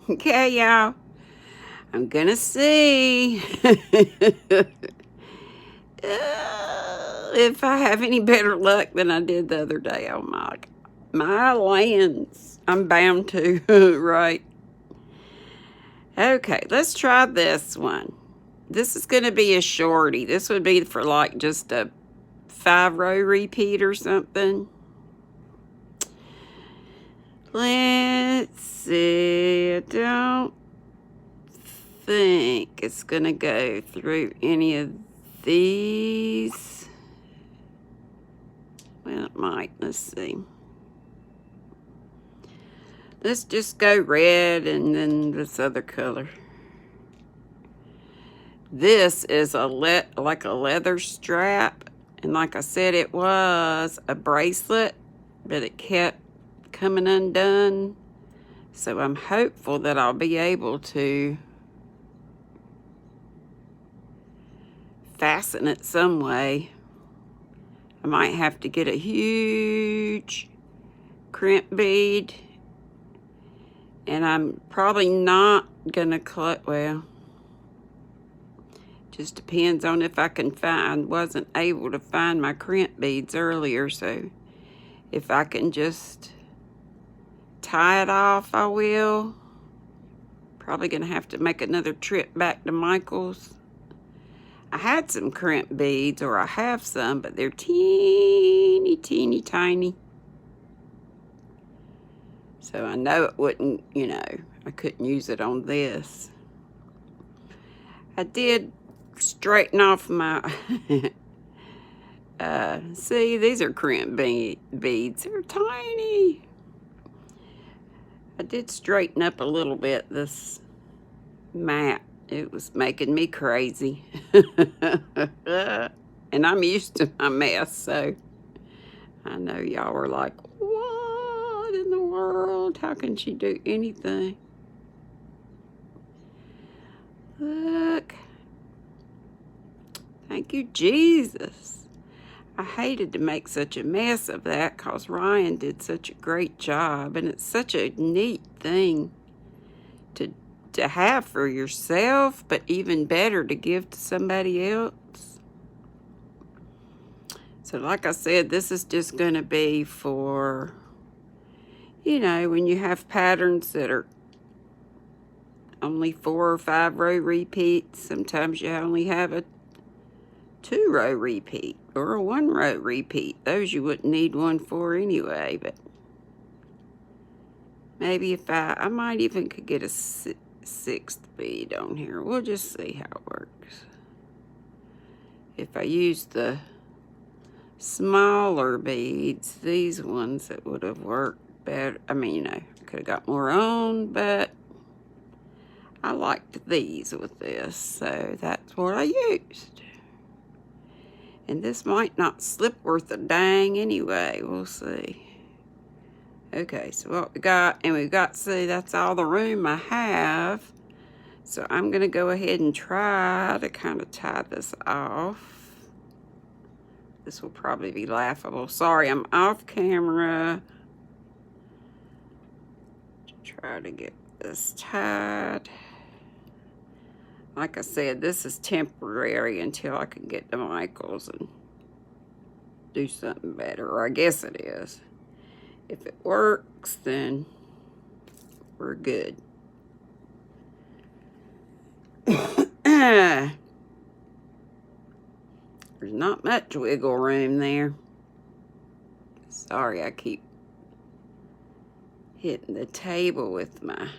Okay, y'all. I'm gonna see if I have any better luck than I did the other day. Oh my lands. I'm bound to, right? Okay, let's try this one. This is gonna be a shorty. This would be for like just a 5-row repeat or something. Let's see. I don't think it's gonna go through any of these. Well, it might. Let's see. Let's just go red and then this other color. This is like a leather strap. And like I said, it was a bracelet, but it kept coming undone. So I'm hopeful that I'll be able to fasten it some way. I might have to get a huge crimp bead. And I'm probably not gonna well, just depends on if I can find, wasn't able to find my crimp beads earlier, so if I can just tie it off, I will. Probably gonna have to make another trip back to Michael's. I had some crimp beads, or I have some, but they're teeny tiny. So I know it wouldn't, I couldn't use it on this. I did straighten off my, see, these are crimp beads. They're tiny. I did straighten up a little bit this mat. It was making me crazy. And I'm used to my mess, so I know y'all were like, what in the world? How can she do anything? Look. Thank you, Jesus. I hated to make such a mess of that because Ryan did such a great job, and it's such a neat thing to have for yourself, but even better to give to somebody else. So like I said, this is just going to be for, when you have patterns that are only 4 or 5 row repeats. Sometimes you only have a 2-row repeat or a 1-row repeat. Those you wouldn't need one for anyway, but maybe if I might even could get a 6th bead on here. We'll just see how it works. If I use the smaller beads, these ones, that would have worked better. I mean, could have got more on, but I liked these with this, so that's what I used. And this might not slip worth a dang anyway. We'll see. Okay, so what we got, and we've got, see, that's all the room I have. So I'm going to go ahead and try to kind of tie this off. This will probably be laughable. Sorry, I'm off camera. Try to get this tied. Like I said, this is temporary until I can get to Michael's and do something better, or I guess it is. If it works, then we're good. There's not much wiggle room there. Sorry, I keep hitting the table with my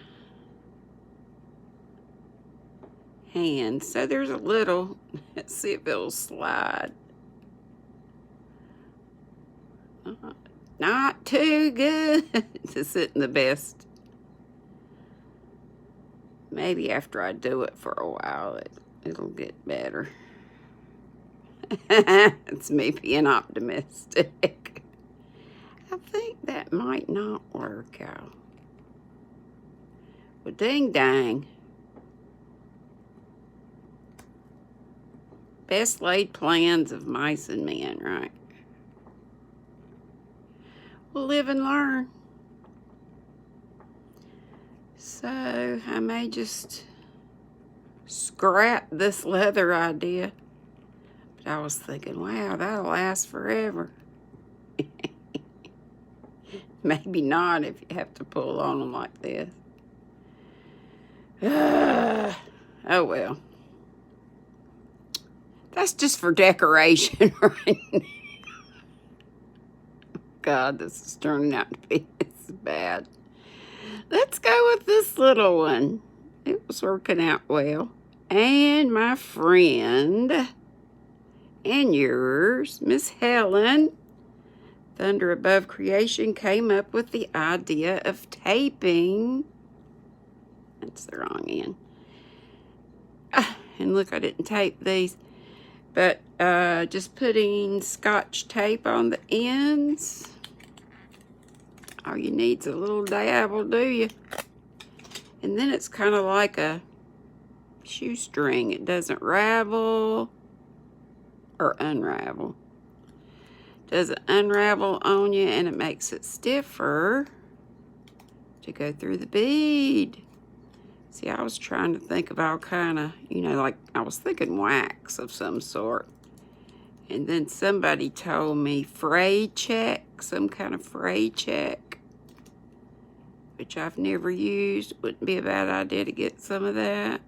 hand. So there's a little. Let's see if it'll slide. Not too good. This isn't the best. Maybe after I do it for a while, it'll get better. It's me being optimistic. I think that might not work out. Well, ding dang. Best laid plans of mice and men, right? We'll live and learn. So I may just scrap this leather idea. But I was thinking, wow, that'll last forever. Maybe not if you have to pull on them like this. Oh well. That's just for decoration, right? God, this is turning out to be this bad. Let's go with this little one. It was working out well. And my friend and yours, Miss Helen, Thunder Above Creation, came up with the idea of taping. That's the wrong end. And look, I didn't tape these. But just putting Scotch tape on the ends. All you need's a little dab will do you. And then it's kind of like a shoestring. It doesn't ravel or unravel. Doesn't unravel on you, and it makes it stiffer to go through the bead. See, I was trying to think of all kind of, like I was thinking wax of some sort. And then somebody told me fray check, some kind of fray check, which I've never used. Wouldn't be a bad idea to get some of that.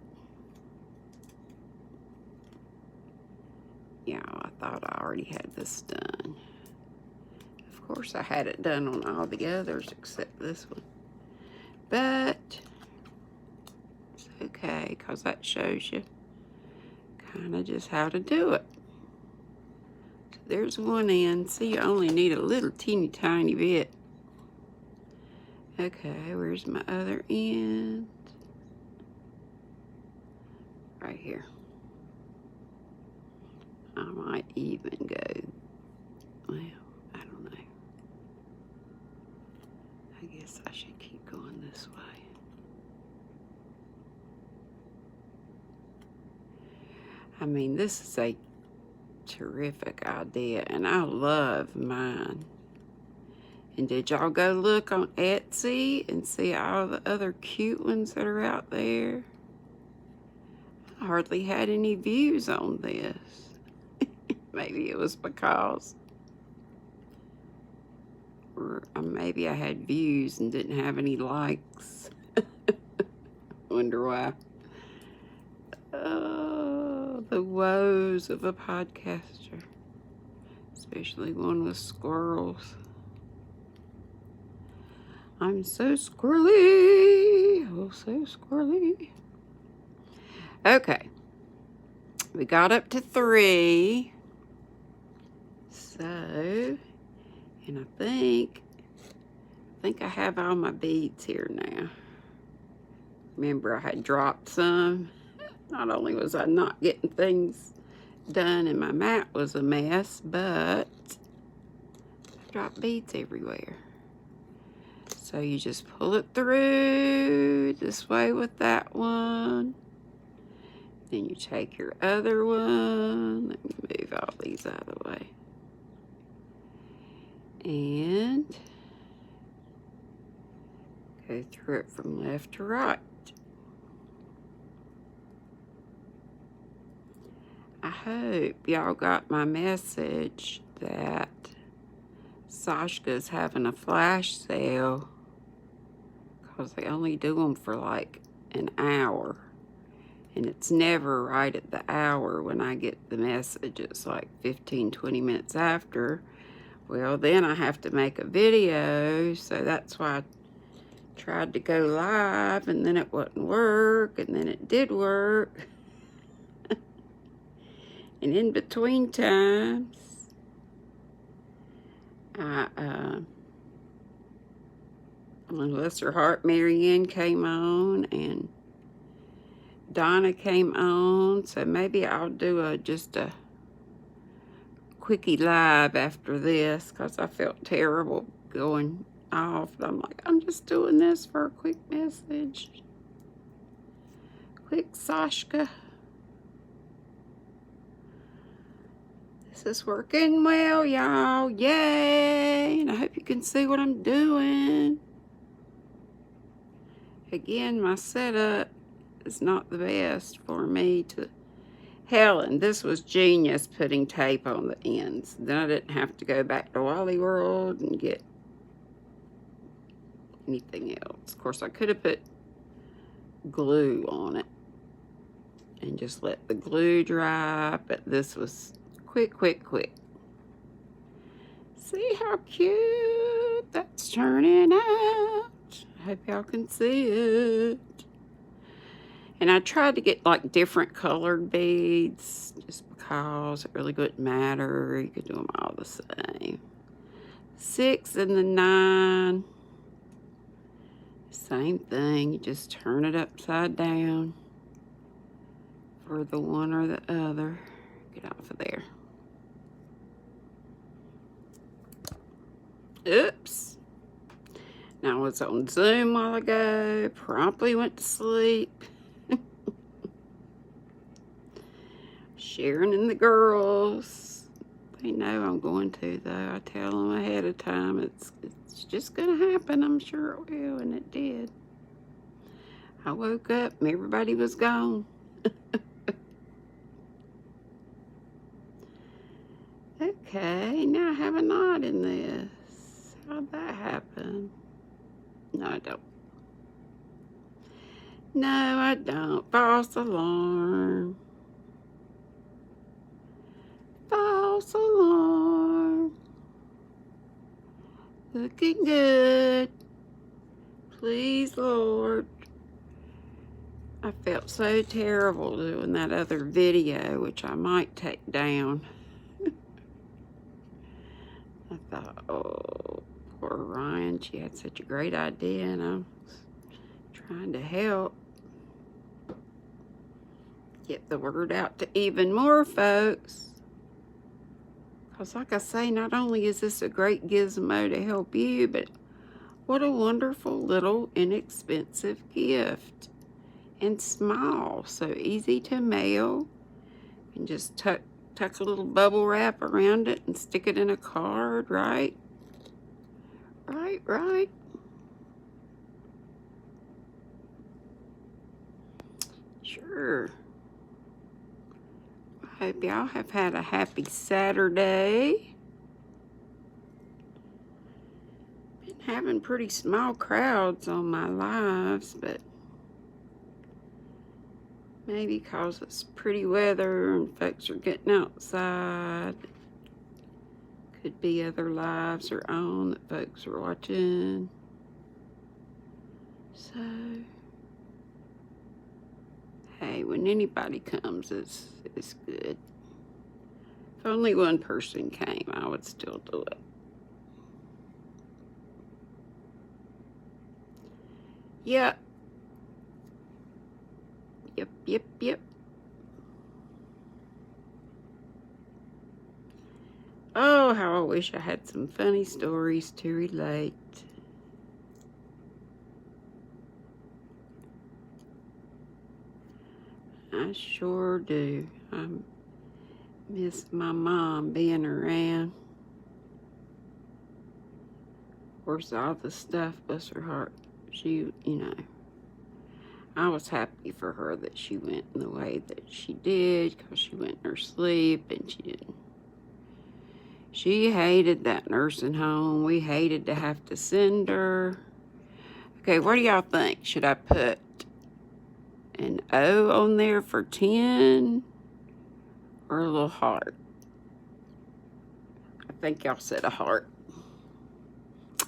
Yeah, I thought I already had this done. Of course, I had it done on all the others except this one. But it's okay, because that shows you kind of just how to do it. So there's one end. See, you only need a little teeny tiny bit. Okay, where's my other end? Right here. I might even go, well, I don't know. I guess I should keep going this way. I mean, this is a terrific idea, and I love mine. And did y'all go look on Etsy and see all the other cute ones that are out there? I hardly had any views on this. Maybe it was because, or maybe I had views and didn't have any likes. Wonder why. Oh, the woes of a podcaster, especially one with squirrels. I'm so squirrely, oh so squirrely. Okay, we got up to 3. So, and I think I have all my beads here now. Remember, I had dropped some. Not only was I not getting things done and my mat was a mess, but I dropped beads everywhere. So you just pull it through this way with that one. Then you take your other one. Let me move all these out of the way. And go through it from left to right. I hope y'all got my message that Sashka's having a flash sale, because they only do them for like an hour. And it's never right at the hour when I get the message. It's like 15-20 minutes after. Well, then I have to make a video, so that's why I tried to go live, and then it wouldn't work, and then it did work. And in between times, bless her heart, Marianne came on, and Donna came on, so maybe I'll do just a quickie live after this, because I felt terrible going off. I'm like, I'm just doing this for a quick message. Quick Sashka. This is working well, y'all. Yay! And I hope you can see what I'm doing. Again, my setup is not the best for me to... Helen, this was genius putting tape on the ends. Then I didn't have to go back to Wally World and get anything else. Of course, I could have put glue on it and just let the glue dry, but this was quick. See how cute that's turning out. I hope y'all can see it. And I tried to get like different colored beads just because it really wouldn't matter. You could do them all the same. 6 and the 9. Same thing. You just turn it upside down for the one or the other. Get off of there. Oops. Now I was on Zoom a while ago. Promptly went to sleep. Sharon and the girls, they know I'm going to, though. I tell them ahead of time. It's just going to happen. I'm sure it will, and it did. I woke up and everybody was gone. Okay, now I have a knot in this. How'd that happen? No, I don't. No, I don't. False alarm. False alarm. Looking good. Please, Lord. I felt so terrible doing that other video, which I might take down. I thought, oh, poor Ryan. She had such a great idea, and I was trying to help get the word out to even more folks. Because like I say, not only is this a great gizmo to help you, but what a wonderful little inexpensive gift. And small, so easy to mail. And just tuck a little bubble wrap around it and stick it in a card, right? Right. Sure. I hope y'all have had a happy Saturday. Been having pretty small crowds on my lives, but maybe because it's pretty weather and folks are getting outside. Could be other lives are on that folks are watching. So, hey, when anybody comes, it's good. If only one person came, I would still do it. Yep. Oh, how I wish I had some funny stories to relate. I sure do. I miss my mom being around. Of course, all the stuff, bless her heart, she, I was happy for her that she went in the way that she did, because she went in her sleep and she hated that nursing home. We hated to have to send her. Okay, what do y'all think? Should I put an O on there for 10 or a little heart? I think y'all said a heart.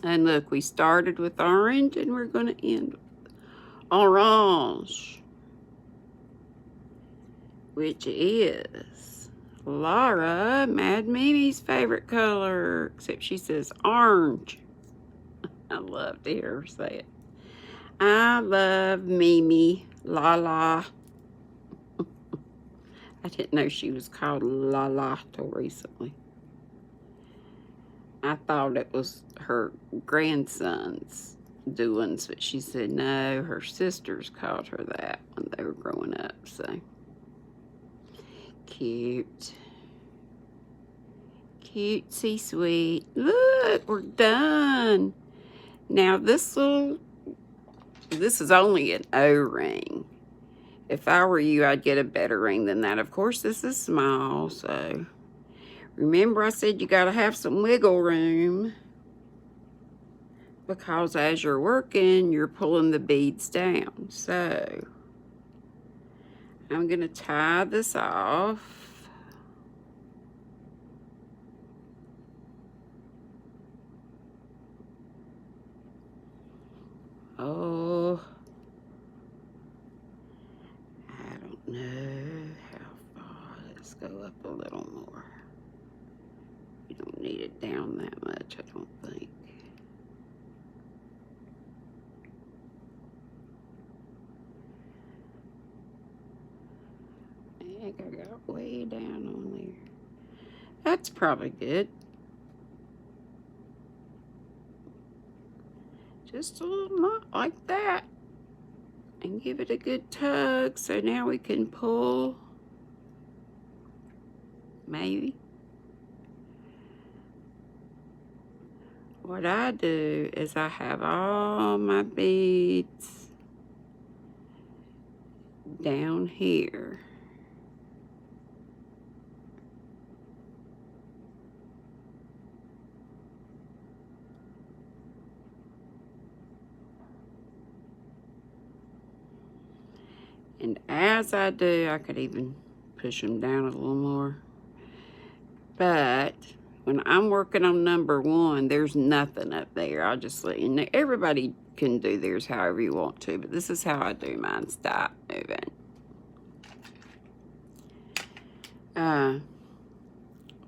And look, we started with orange and we're going to end with orange, which is Laura, Mad Mimi's favorite color, except she says orange. I love to hear her say it. I love Mimi, Lala. I didn't know she was called Lala till recently. I thought it was her grandson's doings, but she said no, her sisters called her that when they were growing up, so. Cute. Cutesy sweet. Look, we're done. Now this little This is only an O-ring. If I were you, I'd get a better ring than that. Of course, this is small, so remember I said you got to have some wiggle room, because as you're working, you're pulling the beads down. So I'm going to tie this off. Oh, I don't know how far. Let's go up a little more. You don't need it down that much, I don't think. I think I got way down on there. That's probably good. Just a little knot like that. And give it a good tug. So now we can pull. Maybe. What I do is I have all my beads down here. And as I do, I could even push them down a little more. But when I'm working on number 1, there's nothing up there. I'll just let you know. Everybody can do theirs however you want to, but this is how I do mine. Stop moving.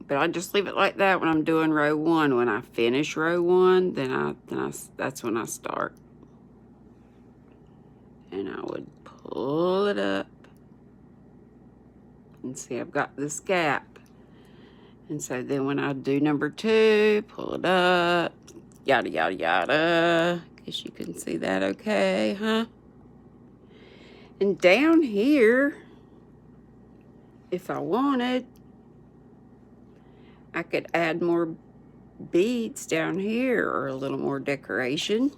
But I just leave it like that when I'm doing row 1. When I finish row 1, that's when I start. And I would pull it up. And see, I've got this gap. And so then when I do number 2, pull it up, yada, yada, yada. Guess you can see that okay, huh? And down here, if I wanted, I could add more beads down here or a little more decoration.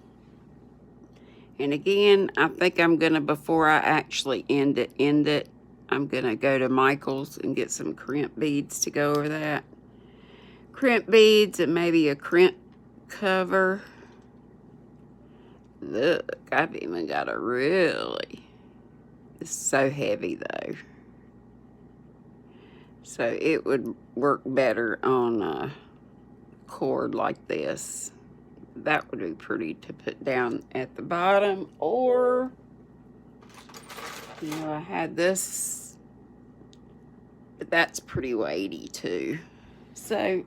And again, I think I'm gonna, before I actually end it, I'm gonna go to Michael's and get some crimp beads to go over that. Crimp beads and maybe a crimp cover. Look, I've even got a really, it's so heavy though. So it would work better on a cord like this. That would be pretty to put down at the bottom. Or, you know, I had this, but that's pretty weighty too. So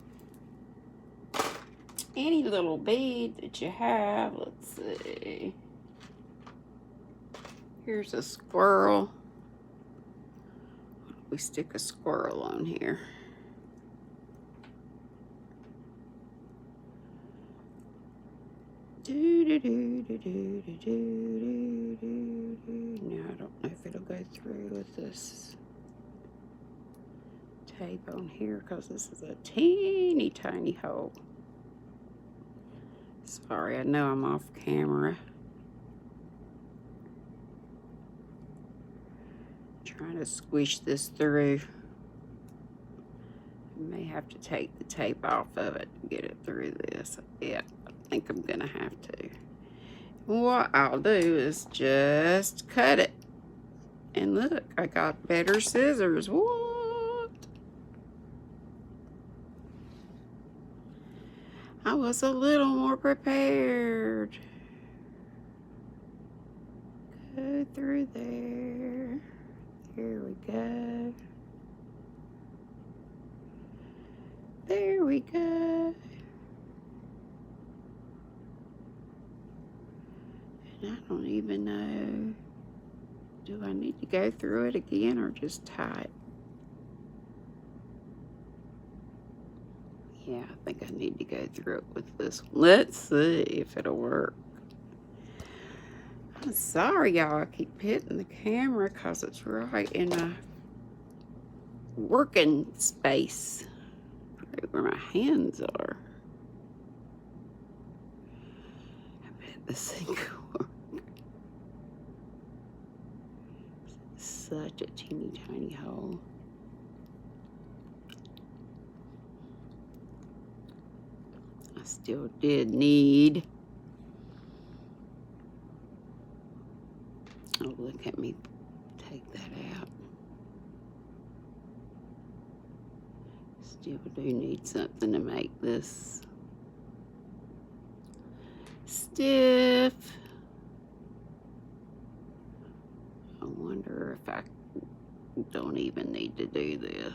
any little bead that you have, let's see. Here's a squirrel. We stick a squirrel on here. Now I don't know if it'll go through with this tape on here because this is a teeny tiny hole. Sorry, I know I'm off camera. Trying to squish this through. I may have to take the tape off of it to get it through this. Yeah, I think I'm gonna have to. What I'll do is just cut it. And look, I got better scissors. What? I was a little more prepared. Go through there. Here we go. There we go. And I don't even know. Do I need to go through it again or just tie it? Yeah, I think I need to go through it with this one. Let's see if it'll work. I'm sorry, y'all. I keep hitting the camera because it's right in a working space. Right where my hands are. I bet this thing will work. Such a teeny tiny hole. I still did need, oh, look at me take that out. Still do need something to make this stiff. I wonder if I don't even need to do this.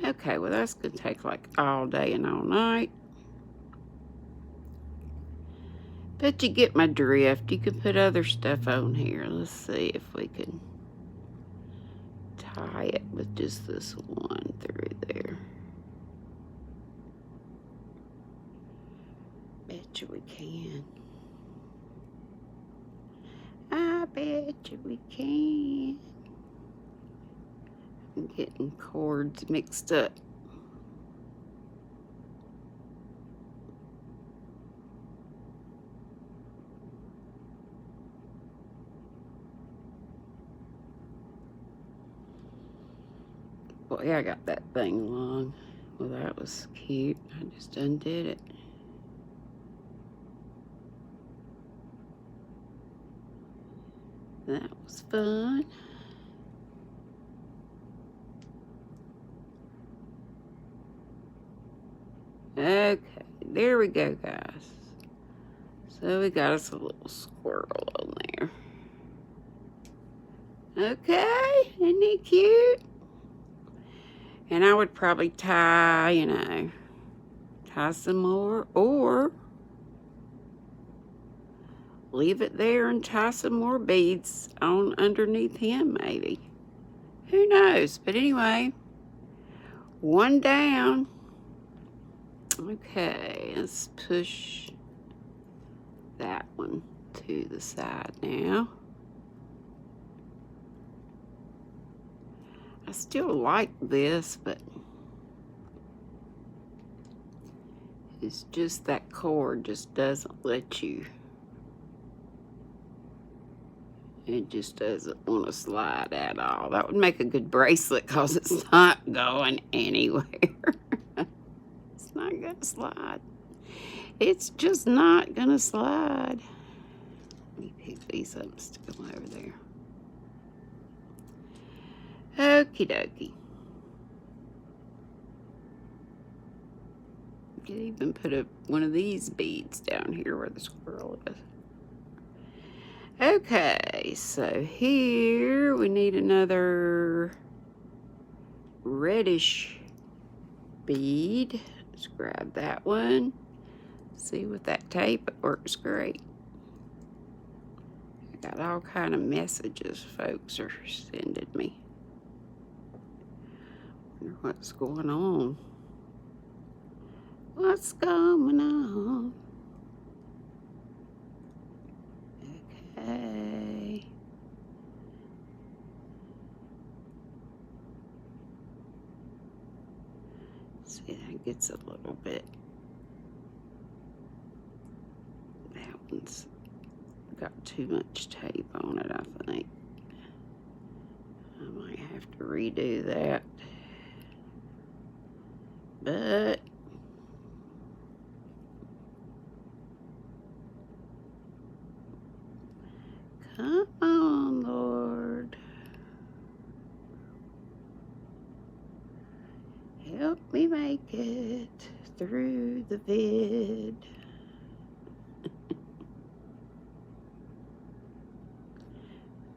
Okay, well that's gonna take like all day and all night. But you get my drift. You can put other stuff on here. Let's see if we can tie it with just this one through there. Bet you we can. I bet you we can. I'm getting cords mixed up. Boy, I got that thing long. Well, that was cute. I just undid it. That was fun. Okay, there we go, guys. So we got us a little squirrel on there. Okay, isn't he cute? And I would probably tie, you know, tie some more, or leave it there and tie some more beads on underneath him, maybe. Who knows? But anyway, one down. Okay, let's push that one to the side now. I still like this, but it's just that cord just doesn't let you. It just doesn't want to slide at all. That would make a good bracelet because it's not going anywhere. It's not going to slide. It's just not going to slide. Let me pick these up and stick them over there. Okie dokie. You could even put one of these beads down here where the squirrel is. Okay, so here we need another reddish bead. Let's grab that one. See, with that tape, it works great. I got all kind of messages folks are sending me. Wonder what's going on. What's going on? Okay. See, that gets a little bit. That one's got too much tape on it, I think. I might have to redo that. But come on, Lord. Help me make it through the vid.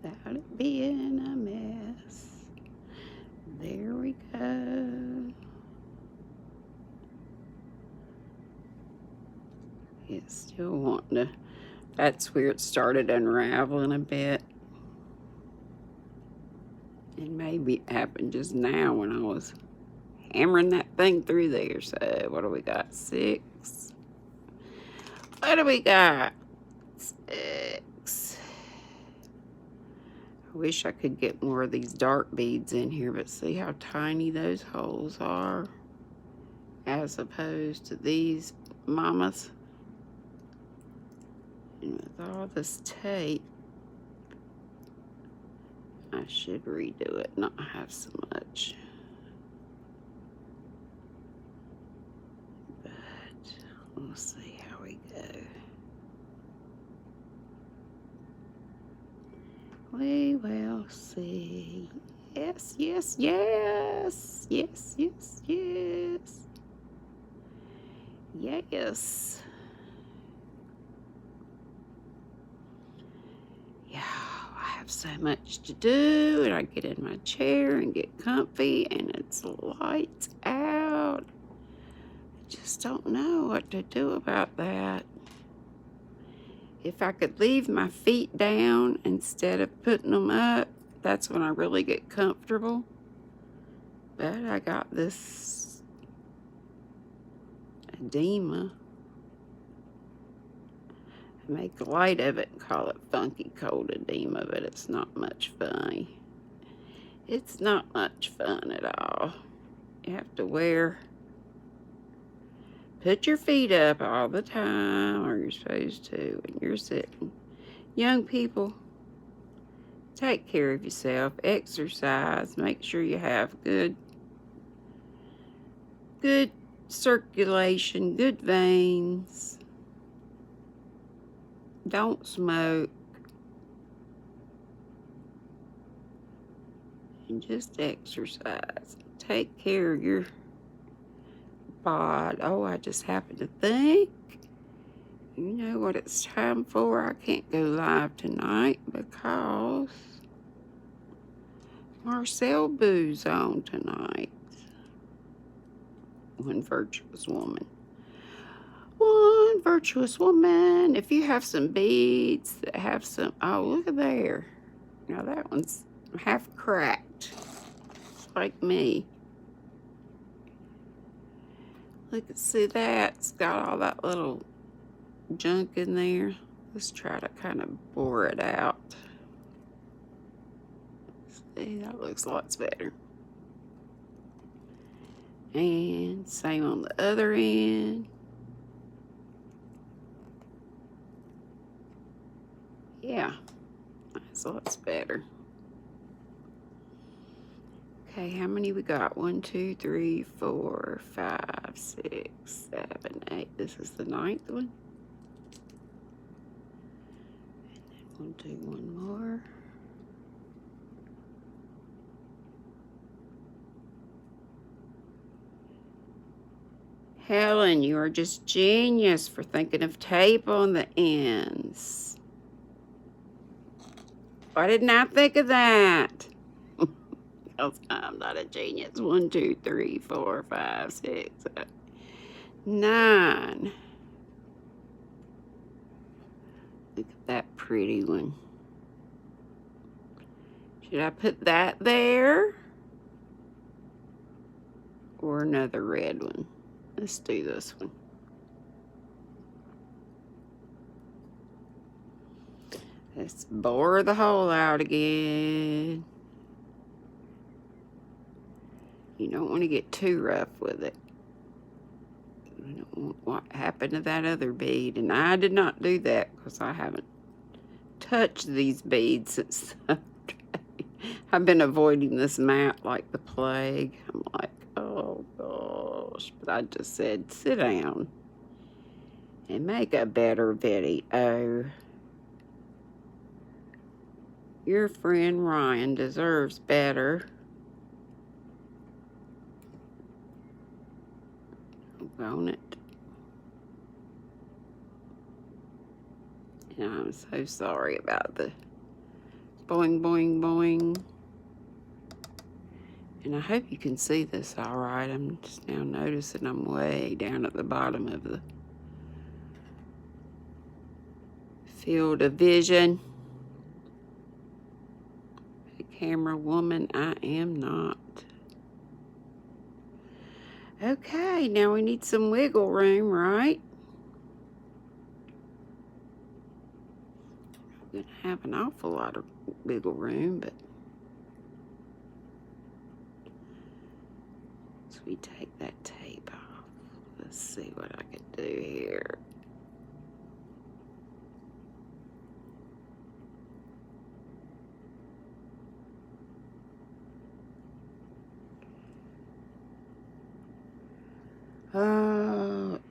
Without it being a mess. There we go. It's still wanting to, that's where it started unraveling a bit. And maybe it happened just now when I was hammering that thing through there. So what do we got? 6. What do we got? 6. I wish I could get more of these dark beads in here, but see how tiny those holes are as opposed to these mamas. And with all this tape, I should redo it, not have so much. But we'll see how we go. We will see. Yes, yes, yes. Yes, yes, yes. Yes. Yeah, I have so much to do, and I get in my chair and get comfy, and it's lights out. I just don't know what to do about that. If I could leave my feet down instead of putting them up, that's when I really get comfortable. But I got this edema. I make light of it and call it funky cold edema, but it's not much fun. It's not much fun at all. You have to put your feet up all the time, or you're supposed to when you're sitting. Young people, take care of yourself, exercise, make sure you have good circulation, good veins. Don't smoke. And just exercise. Take care of your body. Oh, I just happened to think. You know what it's time for? I can't go live tonight because Marcel Boo's on tonight. One virtuous woman. One virtuous woman. If you have some beads that have some, oh, look at there. Now that one's half cracked. It's like me. Look, see that? It's got all that little junk in there. Let's try to kind of bore it out. See, that looks lots better. And same on the other end. Yeah, that's lots better. Okay, how many we got? 1, 2, 3, 4, 5, 6, 7, 8. This is the 9th one. And then we'll do one more. Helen, you are just genius for thinking of tape on the ends. Why didn't I think of that? Because I'm not a genius. 1, 2, 3, 4, 5, 6, 7, 9. Look at that pretty one. Should I put that there? Or another red one? Let's do this one. Let's bore the hole out again. You don't want to get too rough with it. You don't want what happened to that other bead. And I did not do that because I haven't touched these beads since I've been avoiding this mat like the plague. I'm like, oh gosh. But I just said, sit down and make a better video. Your friend Ryan deserves better. On it. And I'm so sorry about the boing, boing, boing. And I hope you can see this all right. I'm just now noticing I'm way down at the bottom of the field of vision. A camera woman, I am not. Okay, now we need some wiggle room, right? I'm gonna have an awful lot of wiggle room, but once we take that tape off, let's see what I can do here.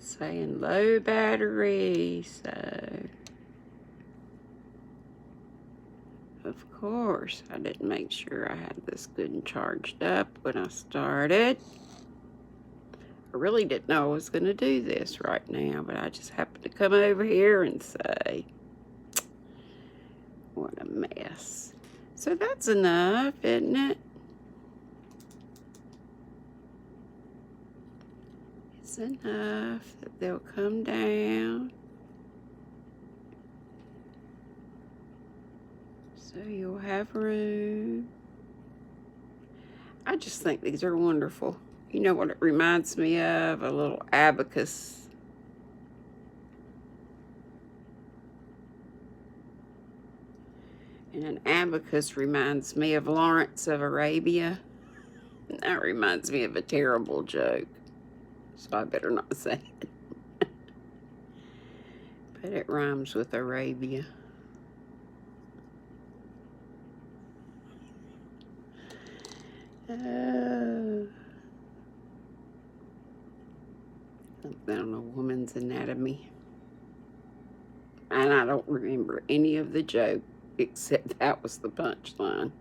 saying low battery, so of course I didn't make sure I had this good and charged up when I started. I really didn't know I was going to do this right now, but I just happened to come over here and say, what a mess. So that's enough, isn't it? It's enough that they'll come down. So you'll have room. I just think these are wonderful. You know what it reminds me of? A little abacus. And an abacus reminds me of Lawrence of Arabia. And that reminds me of a terrible joke. So I better not say it. But it rhymes with Arabia. Something on a woman's anatomy. And I don't remember any of the joke except that was the punchline.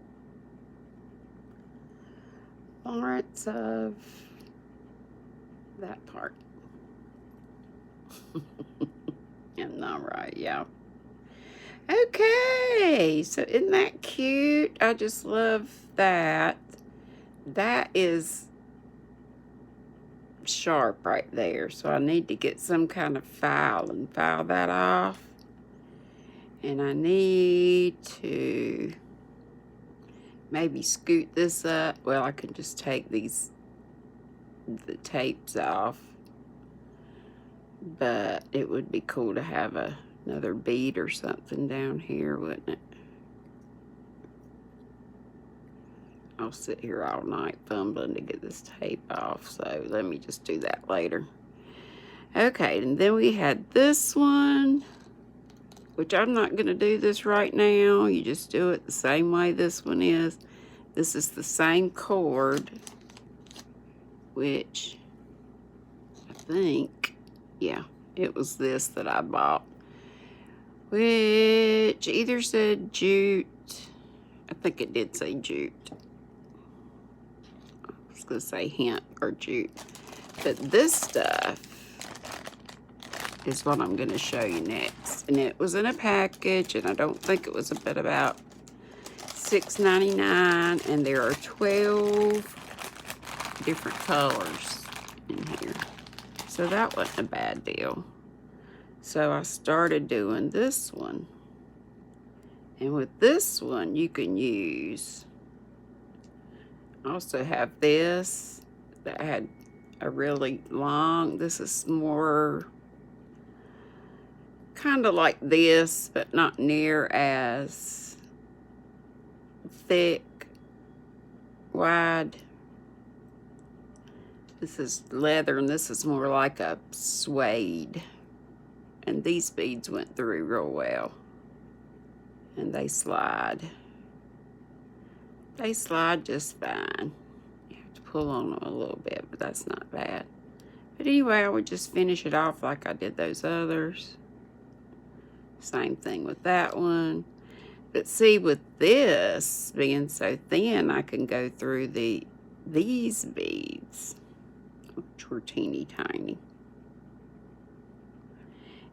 Lawrence of that part. I'm not right, yeah. Okay, so isn't that cute? I just love that. That is sharp right there, so I need to get some kind of file and file that off. And I need to maybe scoot this up. Well, I can just take the tapes off, but it would be cool to have another bead or something down here, wouldn't it? I'll sit here all night fumbling to get this tape off, so let me just do that later. Okay, and then we had this one, which I'm not going to do this right now. You just do it the same way this one is. This is the same cord, which I think, yeah, it was this that I bought, which either said jute. I think it did say jute. I was going to say hemp or jute. But this stuff is what I'm going to show you next. And it was in a package, and I don't think it was but about $6.99, and there are 12 different colors in here. So that wasn't a bad deal. So I started doing this one. And with this one, you can use, I also have this that had a really long, this is more kind of like this, but not near as thick, wide. This is leather, and this is more like a suede. And these beads went through real well. And they slide. They slide just fine. You have to pull on them a little bit, but that's not bad. But anyway, I would just finish it off like I did those others. Same thing with that one. But see, with this being so thin, I can go through these beads, which were teeny tiny.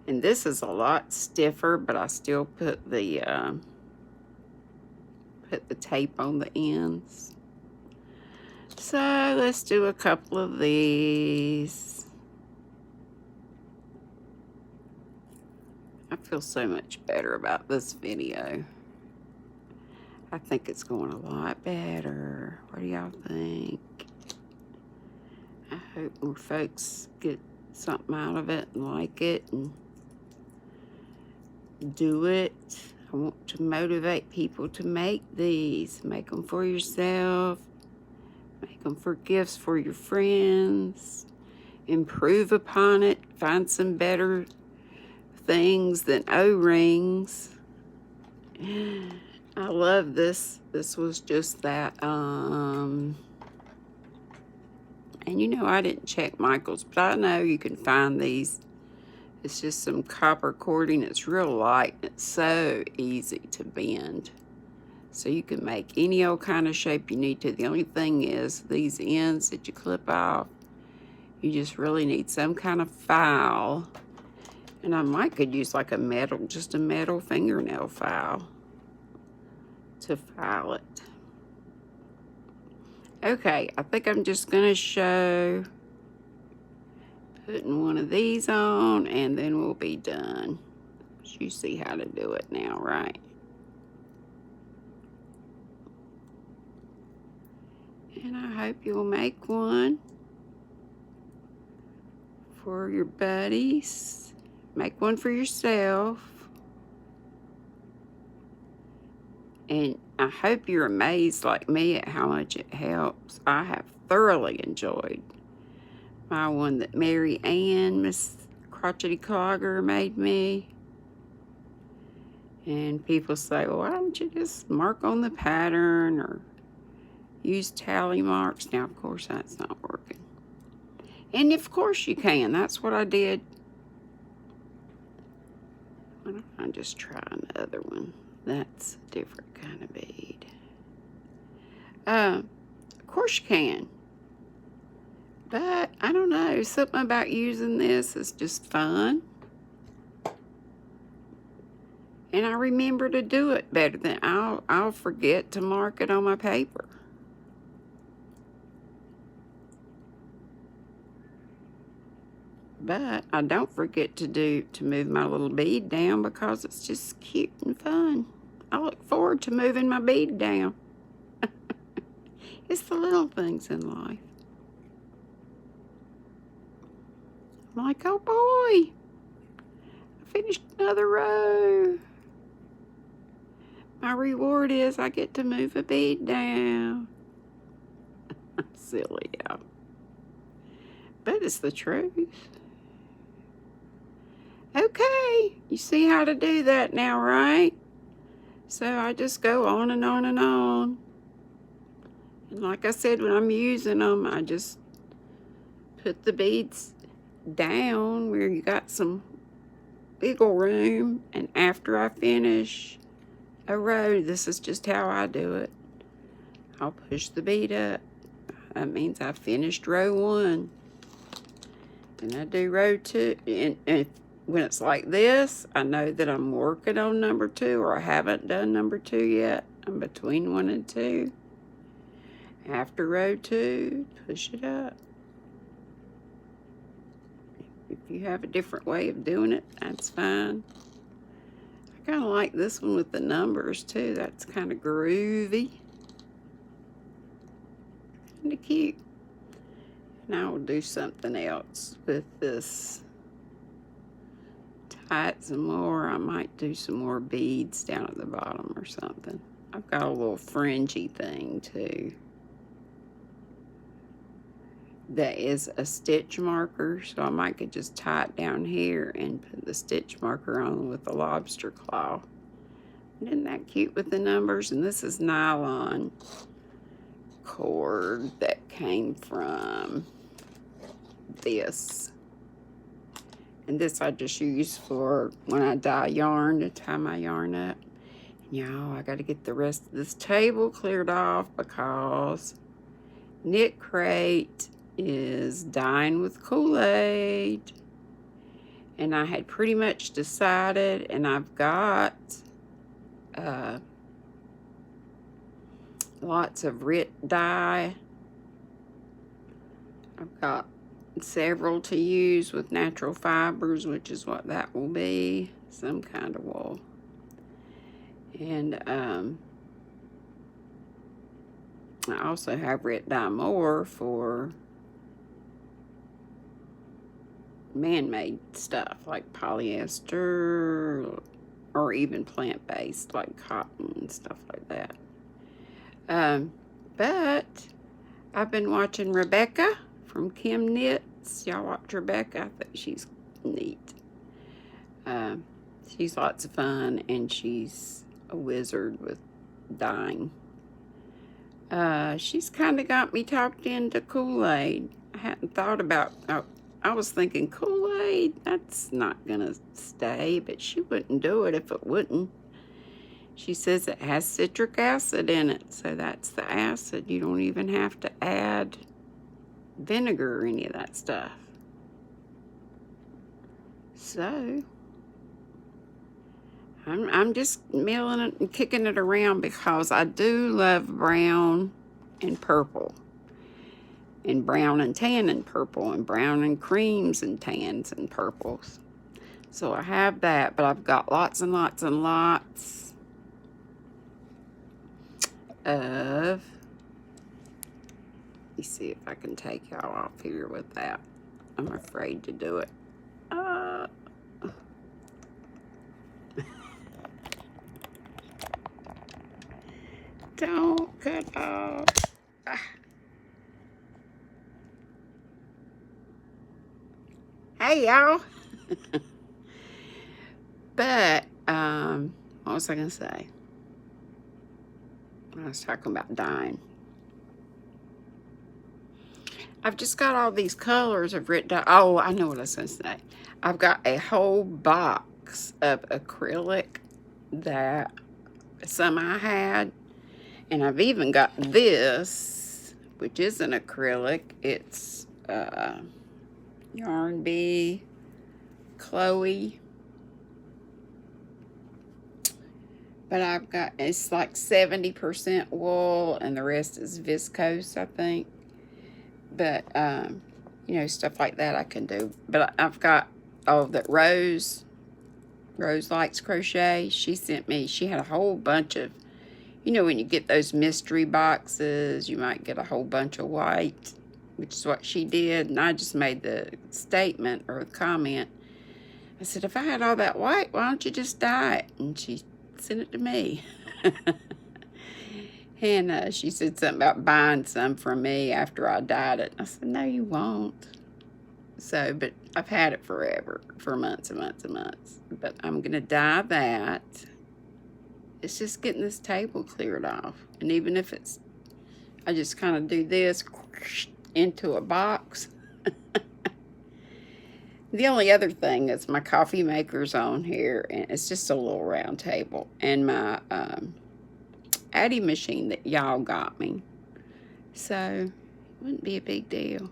And this is a lot stiffer, but I still put the tape on the ends. So let's do a couple of these. I feel so much better about this video. I think it's going a lot better. What do y'all think? I hope more folks get something out of it and like it and do it. I want to motivate people to make these. Make them for yourself. Make them for gifts for your friends. Improve upon it. Find some better things than O-rings. I love this. This was just that And you know, I didn't check Michael's, but I know you can find these. It's just some copper cording. It's real light. It's so easy to bend. So you can make any old kind of shape you need to. The only thing is these ends that you clip off, you just really need some kind of file. And I might could use like a metal, just a metal fingernail file to file it. Okay, I think I'm just gonna show putting one of these on, and then we'll be done. You see how to do it now, right? And I hope you'll make one for your buddies. Make one for yourself. And I hope you're amazed like me at how much it helps. I have thoroughly enjoyed my one that Mary Ann, Miss Crotchety Clogger, made me. And people say, well, why don't you just mark on the pattern or use tally marks? Now, of course, that's not working. And of course you can. That's what I did. Why don't I just try another one? That's a different kind of bead. Of course you can. But I don't know, something about using this is just fun. And I remember to do it better than I'll forget to mark it on my paper. But I don't forget to move my little bead down because it's just cute and fun. I look forward to moving my bead down. It's the little things in life. I'm like, oh boy, I finished another row. My reward is I get to move a bead down. Silly, yeah. But it's the truth. Okay, you see how to do that now, right? So I just go on and on and on. And like I said, when I'm using them, I just put the beads down where you got some wiggle room. And after I finish a row, this is just how I do it. I'll push the bead up. That means I finished row 1. And I do row 2. And when it's like this, I know that I'm working on number 2, or I haven't done number 2 yet. I'm between 1 and 2. After row 2, push it up. If you have a different way of doing it, that's fine. I kind of like this one with the numbers too. That's kind of groovy. Kind of cute. And I will do something else with this. Tie it some more. I might do some more beads down at the bottom or something. I've got a little fringy thing too. That is a stitch marker, so I might could just tie it down here and put the stitch marker on with the lobster claw. Isn't that cute with the numbers? And this is nylon cord that came from this. And this I just use for when I dye yarn to tie my yarn up. Y'all, I got to get the rest of this table cleared off because Knit Crate is dyeing with Kool-Aid. And I had pretty much decided, and I've got lots of RIT dye. I've got several to use with natural fibers, which is what that will be, some kind of wool. And I also have RIT dye more for man-made stuff like polyester or even plant-based like cotton and stuff like that. But I've been watching Rebecca from Kim Knits. Y'all watch Rebecca? I think she's neat. She's lots of fun, and she's a wizard with dyeing. She's kind of got me talked into Kool-Aid. I hadn't thought about, I was thinking Kool-Aid, that's not going to stay, but she wouldn't do it if it wouldn't. She says it has citric acid in it, so that's the acid. You don't even have to add vinegar or any of that stuff. So, I'm just milling it and kicking it around because I do love brown and purple. And brown and tan and purple, and brown and creams and tans and purples. So I have that, but I've got lots and lots and lots of, let me see if I can take y'all off here with that. I'm afraid to do it. Don't cut off. Hey, y'all. But, what was I going to say? I was talking about dyeing. I've just got all these colors of Rit dye. Oh, I know what I was going to say. I've got a whole box of acrylic that some I had. And I've even got this, which is an acrylic. It's Yarn Bee Chloe. But I've got, it's like 70% wool and the rest is viscose, I think. But, you know, stuff like that I can do. But I've got, oh, that Rose Likes Crochet. She sent me, she had a whole bunch of, you know, when you get those mystery boxes, you might get a whole bunch of white, which is what she did. And I just made the statement or the comment. I said, if I had all that white, why don't you just dye it? And she sent it to me. And she said something about buying some from me after I dyed it. I said, no, you won't. So, but I've had it forever, for months and months and months. But I'm going to dye that. It's just getting this table cleared off. And even if it's, I just kind of do this into a box. The only other thing is my coffee maker's on here, and it's just a little round table. And my Addy machine that y'all got me. So, it wouldn't be a big deal.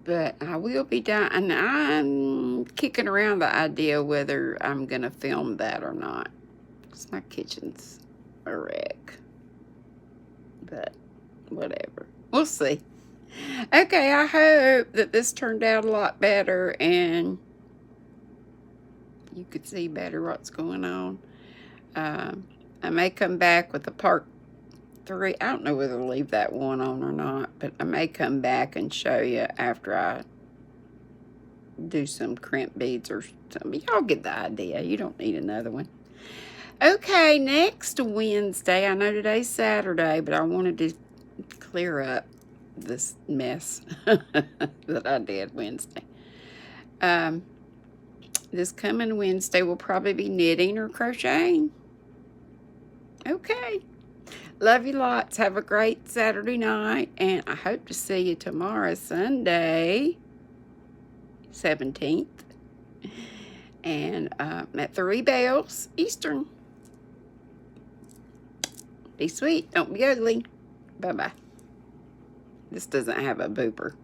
But I will be done, and I'm kicking around the idea whether I'm going to film that or not. Because my kitchen's a wreck. But, whatever. We'll see. Okay, I hope that this turned out a lot better and you could see better what's going on. I may come back with a part 3. I don't know whether to leave that one on or not, but I may come back and show you after I do some crimp beads or something. Y'all get the idea. You don't need another one. Okay, next Wednesday. I know today's Saturday, but I wanted to clear up this mess that I did Wednesday. This coming Wednesday will probably be knitting or crocheting. Okay. Love you lots. Have a great Saturday night, and I hope to see you tomorrow, Sunday, 17th, and at 3 bells Eastern. Be sweet. Don't be ugly. Bye-bye. This doesn't have a booper.